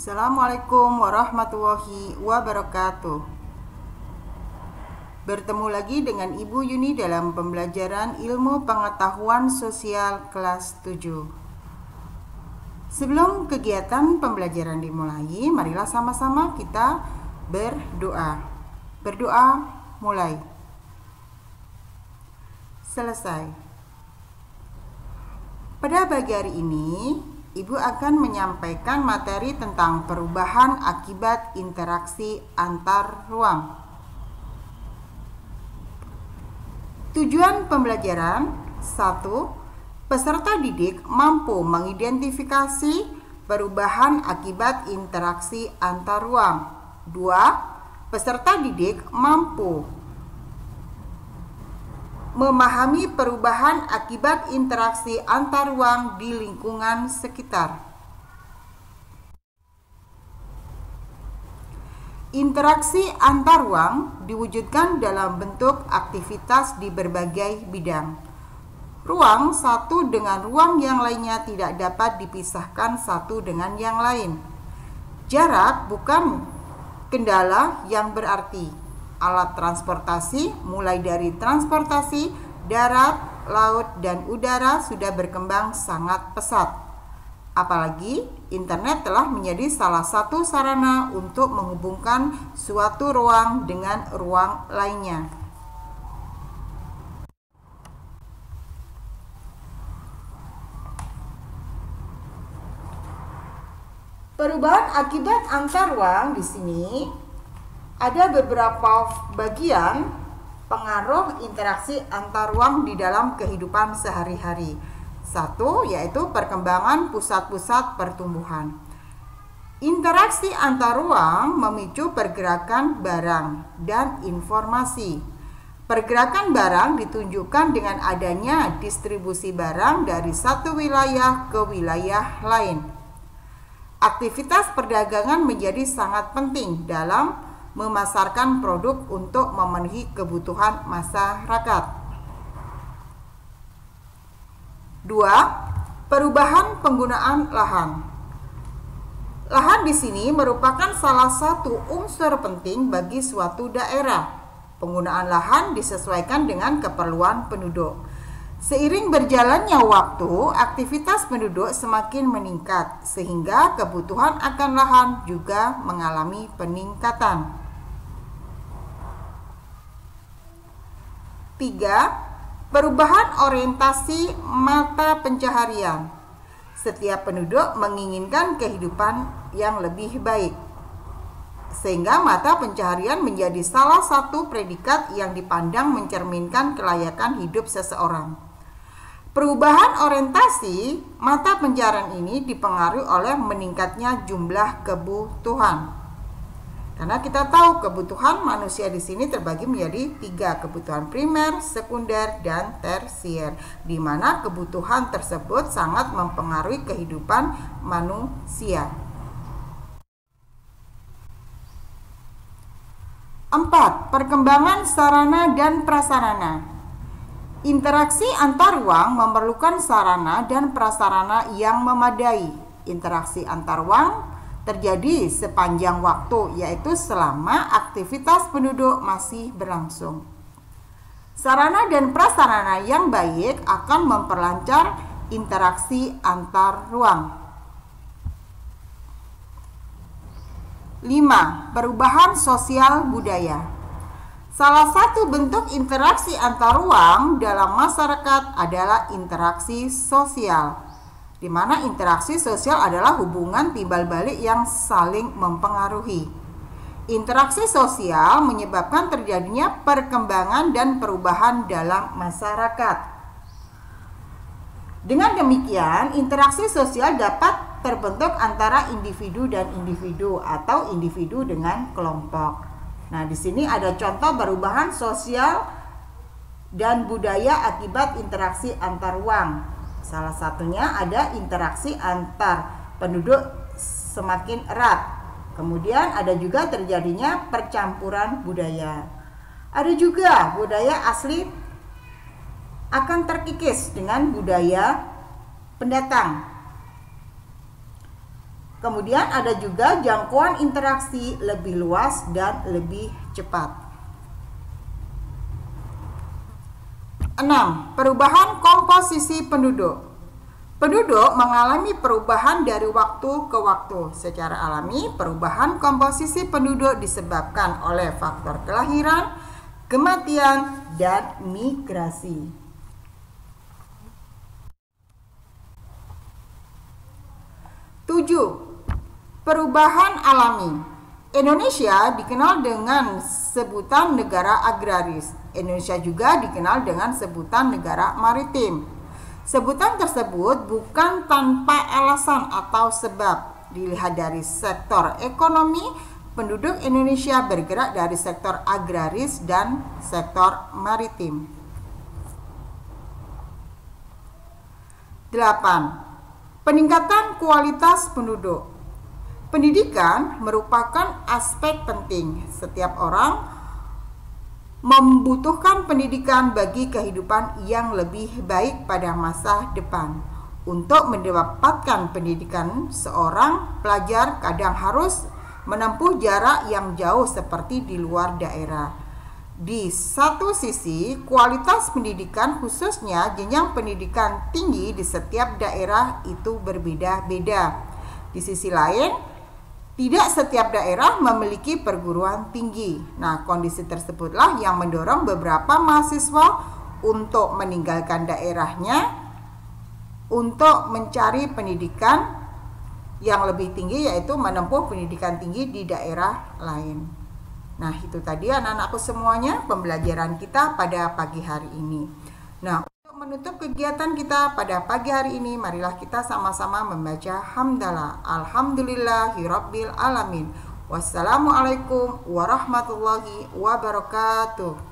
Assalamualaikum warahmatullahi wabarakatuh. Bertemu lagi dengan Ibu Yuni dalam pembelajaran Ilmu Pengetahuan Sosial kelas 7. Sebelum kegiatan pembelajaran dimulai, marilah sama-sama kita berdoa. Berdoa mulai. Selesai. Pada pagi hari ini, Ibu akan menyampaikan materi tentang perubahan akibat interaksi antar ruang. Tujuan pembelajaran: 1. Peserta didik mampu mengidentifikasi perubahan akibat interaksi antar ruang. 2. Peserta didik mampu memahami perubahan akibat interaksi antar ruang di lingkungan sekitar. Interaksi antar ruang diwujudkan dalam bentuk aktivitas di berbagai bidang. Ruang satu dengan ruang yang lainnya tidak dapat dipisahkan satu dengan yang lain. Jarak bukan kendala yang berarti. Alat transportasi, mulai dari transportasi darat, laut, dan udara sudah berkembang sangat pesat. Apalagi internet telah menjadi salah satu sarana untuk menghubungkan suatu ruang dengan ruang lainnya. Perubahan akibat antar ruang di sini ada beberapa bagian pengaruh interaksi antar ruang di dalam kehidupan sehari-hari. 1. Yaitu perkembangan pusat-pusat pertumbuhan. Interaksi antar ruang memicu pergerakan barang dan informasi. Pergerakan barang ditunjukkan dengan adanya distribusi barang dari satu wilayah ke wilayah lain. Aktivitas perdagangan menjadi sangat penting dalam memasarkan produk untuk memenuhi kebutuhan masyarakat. 2. Perubahan penggunaan lahan. Lahan di sini merupakan salah satu unsur penting bagi suatu daerah. Penggunaan lahan disesuaikan dengan keperluan penduduk. Seiring berjalannya waktu, aktivitas penduduk semakin meningkat, sehingga kebutuhan akan lahan juga mengalami peningkatan. 3. Perubahan orientasi mata pencaharian. Setiap penduduk menginginkan kehidupan yang lebih baik, sehingga mata pencaharian menjadi salah satu predikat yang dipandang mencerminkan kelayakan hidup seseorang. Perubahan orientasi mata pencaharian ini dipengaruhi oleh meningkatnya jumlah kebutuhan. Karena kita tahu kebutuhan manusia di sini terbagi menjadi 3, kebutuhan primer, sekunder, dan tersier, di mana kebutuhan tersebut sangat mempengaruhi kehidupan manusia. 4. Perkembangan sarana dan prasarana. Interaksi antar ruang memerlukan sarana dan prasarana yang memadai. Interaksi antar ruang terjadi sepanjang waktu, yaitu selama aktivitas penduduk masih berlangsung. Sarana dan prasarana yang baik akan memperlancar interaksi antar ruang. 5. Perubahan sosial budaya. Salah satu bentuk interaksi antar ruang dalam masyarakat adalah interaksi sosial, di mana interaksi sosial adalah hubungan timbal balik yang saling mempengaruhi. Interaksi sosial menyebabkan terjadinya perkembangan dan perubahan dalam masyarakat. Dengan demikian, interaksi sosial dapat terbentuk antara individu dan individu atau individu dengan kelompok. Nah, di sini ada contoh perubahan sosial dan budaya akibat interaksi antar ruang. Salah satunya ada interaksi antar penduduk semakin erat. Kemudian ada juga terjadinya percampuran budaya. Ada juga budaya asli akan terkikis dengan budaya pendatang. Kemudian ada juga jangkauan interaksi lebih luas dan lebih cepat. 6. Perubahan komposisi penduduk. Penduduk mengalami perubahan dari waktu ke waktu. Secara alami, perubahan komposisi penduduk disebabkan oleh faktor kelahiran, kematian, dan migrasi. 7. Perubahan alami. Indonesia dikenal dengan sebutan negara agraris. Indonesia juga dikenal dengan sebutan negara maritim. Sebutan tersebut bukan tanpa alasan atau sebab. Dilihat dari sektor ekonomi, penduduk Indonesia bergerak dari sektor agraris dan sektor maritim. 8. Peningkatan kualitas penduduk. Pendidikan merupakan aspek penting. Setiap orang membutuhkan pendidikan bagi kehidupan yang lebih baik pada masa depan. Untuk mendapatkan pendidikan, seorang pelajar kadang harus menempuh jarak yang jauh seperti di luar daerah. Di satu sisi, kualitas pendidikan khususnya jenjang pendidikan tinggi di setiap daerah itu berbeda-beda. Di sisi lain, tidak setiap daerah memiliki perguruan tinggi. Nah, kondisi tersebutlah yang mendorong beberapa mahasiswa untuk meninggalkan daerahnya untuk mencari pendidikan yang lebih tinggi, yaitu menempuh pendidikan tinggi di daerah lain. Nah, itu tadi anak-anakku semuanya pembelajaran kita pada pagi hari ini. Nah, menutup kegiatan kita pada pagi hari ini, marilah kita sama-sama membaca hamdalah. Alhamdulillahirabbil alamin. Wassalamualaikum warahmatullahi wabarakatuh.